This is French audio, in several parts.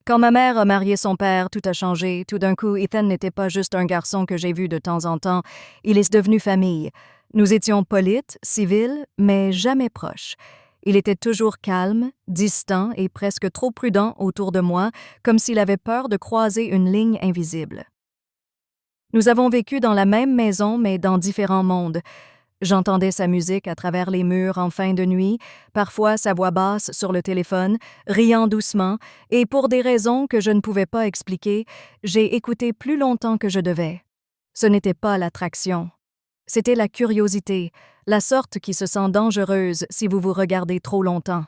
Quand ma mère a marié son père, tout a changé. Tout d'un coup, Ethan n'était pas juste un garçon que j'ai vu de temps en temps. Il est devenu famille. Nous étions polites, civils, mais jamais proches. Il était toujours calme, distant et presque trop prudent autour de moi, comme s'il avait peur de croiser une ligne invisible. Nous avons vécu dans la même maison, mais dans différents mondes. J'entendais sa musique à travers les murs en fin de nuit, parfois sa voix basse sur le téléphone, riant doucement, et pour des raisons que je ne pouvais pas expliquer, j'ai écouté plus longtemps que je devais. Ce n'était pas l'attraction. C'était la curiosité, la sorte qui se sent dangereuse si vous vous regardez trop longtemps.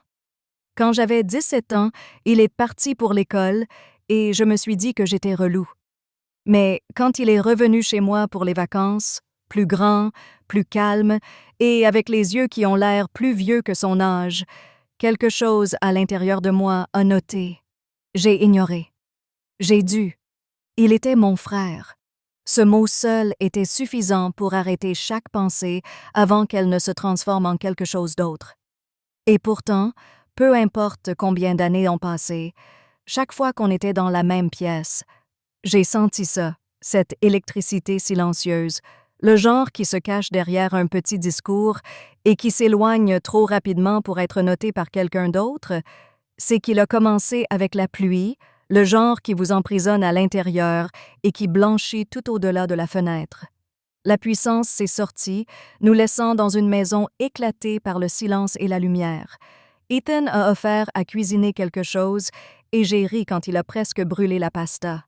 Quand j'avais 17 ans, il est parti pour l'école, et je me suis dit que j'étais relou. Mais quand il est revenu chez moi pour les vacances, plus grand, plus calme, et avec les yeux qui ont l'air plus vieux que son âge, quelque chose à l'intérieur de moi a noté. J'ai ignoré. J'ai dû. Il était mon frère. Ce mot seul était suffisant pour arrêter chaque pensée avant qu'elle ne se transforme en quelque chose d'autre. Et pourtant, peu importe combien d'années ont passé, chaque fois qu'on était dans la même pièce, j'ai senti ça, cette électricité silencieuse, le genre qui se cache derrière un petit discours et qui s'éloigne trop rapidement pour être noté par quelqu'un d'autre, c'est qu'il a commencé avec la pluie, le genre qui vous emprisonne à l'intérieur et qui blanchit tout au-delà de la fenêtre. La puissance s'est sortie, nous laissant dans une maison éclatée par le silence et la lumière. Ethan a offert à cuisiner quelque chose et j'ai ri quand il a presque brûlé la pasta.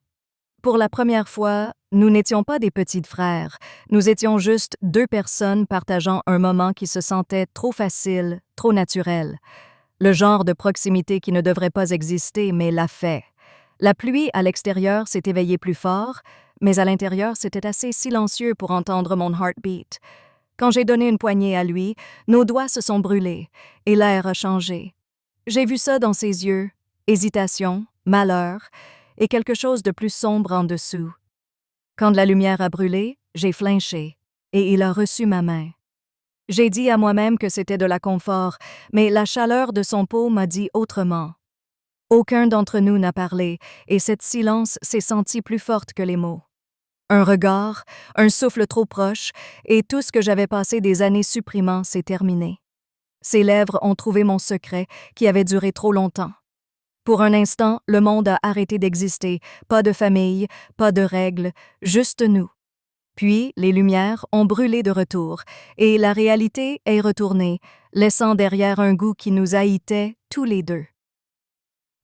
Pour la première fois, nous n'étions pas des petits frères, nous étions juste deux personnes partageant un moment qui se sentait trop facile, trop naturel. Le genre de proximité qui ne devrait pas exister, mais l'a fait. La pluie à l'extérieur s'est éveillée plus fort, mais à l'intérieur c'était assez silencieux pour entendre mon heartbeat. Quand j'ai donné une poignée à lui, nos doigts se sont brûlés, et l'air a changé. J'ai vu ça dans ses yeux, hésitation, malheur, et quelque chose de plus sombre en dessous. Quand la lumière a brûlé, j'ai flinché, et il a reçu ma main. J'ai dit à moi-même que c'était de la confort, mais la chaleur de son peau m'a dit autrement. Aucun d'entre nous n'a parlé, et cette silence s'est sentie plus forte que les mots. Un regard, un souffle trop proche, et tout ce que j'avais passé des années supprimant s'est terminé. Ses lèvres ont trouvé mon secret, qui avait duré trop longtemps. Pour un instant, le monde a arrêté d'exister, pas de famille, pas de règles, juste nous. Puis, les lumières ont brûlé de retour, et la réalité est retournée, laissant derrière un goût qui nous haïtait tous les deux.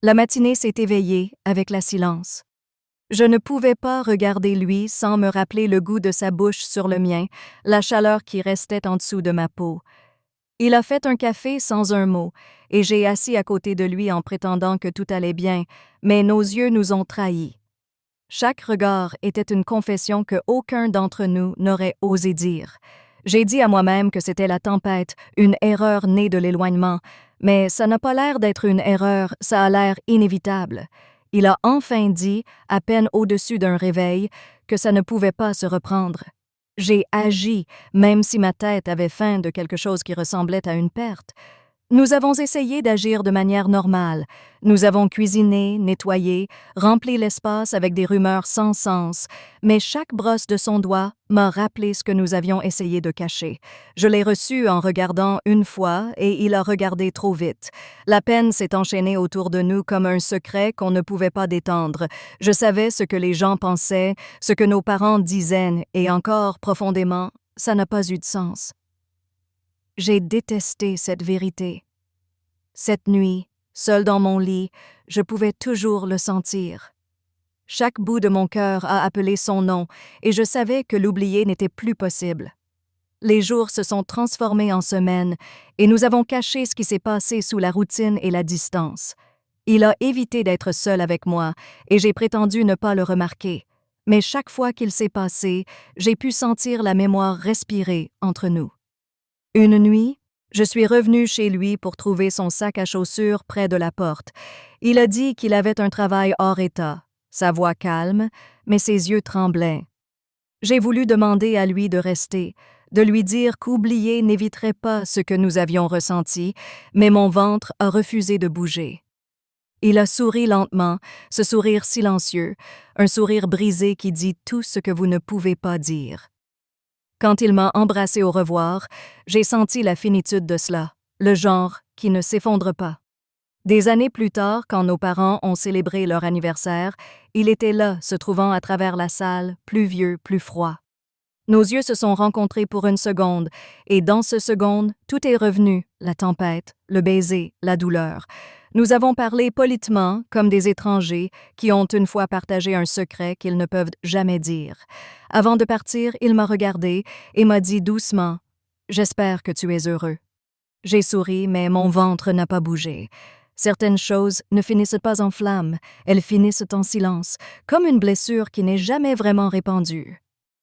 La matinée s'est éveillée avec la silence. Je ne pouvais pas regarder lui sans me rappeler le goût de sa bouche sur le mien, la chaleur qui restait en dessous de ma peau. Il a fait un café sans un mot, et j'ai assis à côté de lui en prétendant que tout allait bien, mais nos yeux nous ont trahis. Chaque regard était une confession que aucun d'entre nous n'aurait osé dire. J'ai dit à moi-même que c'était la tempête, une erreur née de l'éloignement, mais ça n'a pas l'air d'être une erreur, ça a l'air inévitable. Il a enfin dit, à peine au-dessus d'un réveil, que ça ne pouvait pas se reprendre. J'ai agi, même si ma tête avait faim de quelque chose qui ressemblait à une perte. Nous avons essayé d'agir de manière normale. Nous avons cuisiné, nettoyé, rempli l'espace avec des rumeurs sans sens, mais chaque brosse de son doigt m'a rappelé ce que nous avions essayé de cacher. Je l'ai reçu en regardant une fois et il a regardé trop vite. La peine s'est enchaînée autour de nous comme un secret qu'on ne pouvait pas détendre. Je savais ce que les gens pensaient, ce que nos parents disaient, et encore profondément, ça n'a pas eu de sens. J'ai détesté cette vérité. Cette nuit, seule dans mon lit, je pouvais toujours le sentir. Chaque bout de mon cœur a appelé son nom, et je savais que l'oublier n'était plus possible. Les jours se sont transformés en semaines, et nous avons caché ce qui s'est passé sous la routine et la distance. Il a évité d'être seul avec moi, et j'ai prétendu ne pas le remarquer. Mais chaque fois qu'il s'est passé, j'ai pu sentir la mémoire respirer entre nous. Une nuit, je suis revenue chez lui pour trouver son sac à chaussures près de la porte. Il a dit qu'il avait un travail hors état, sa voix calme, mais ses yeux tremblaient. J'ai voulu demander à lui de rester, de lui dire qu'oublier n'éviterait pas ce que nous avions ressenti, mais mon ventre a refusé de bouger. Il a souri lentement, ce sourire silencieux, un sourire brisé qui dit tout ce que vous ne pouvez pas dire. Quand il m'a embrassé au revoir, j'ai senti la finitude de cela, le genre qui ne s'effondre pas. Des années plus tard, quand nos parents ont célébré leur anniversaire, il était là, se trouvant à travers la salle, plus vieux, plus froid. Nos yeux se sont rencontrés pour une seconde, et dans ce seconde, tout est revenu, la tempête, le baiser, la douleur. Nous avons parlé politement, comme des étrangers qui ont une fois partagé un secret qu'ils ne peuvent jamais dire. Avant de partir, il m'a regardé et m'a dit doucement « J'espère que tu es heureux ». J'ai souri, mais mon ventre n'a pas bougé. Certaines choses ne finissent pas en flammes, elles finissent en silence, comme une blessure qui n'est jamais vraiment répandue.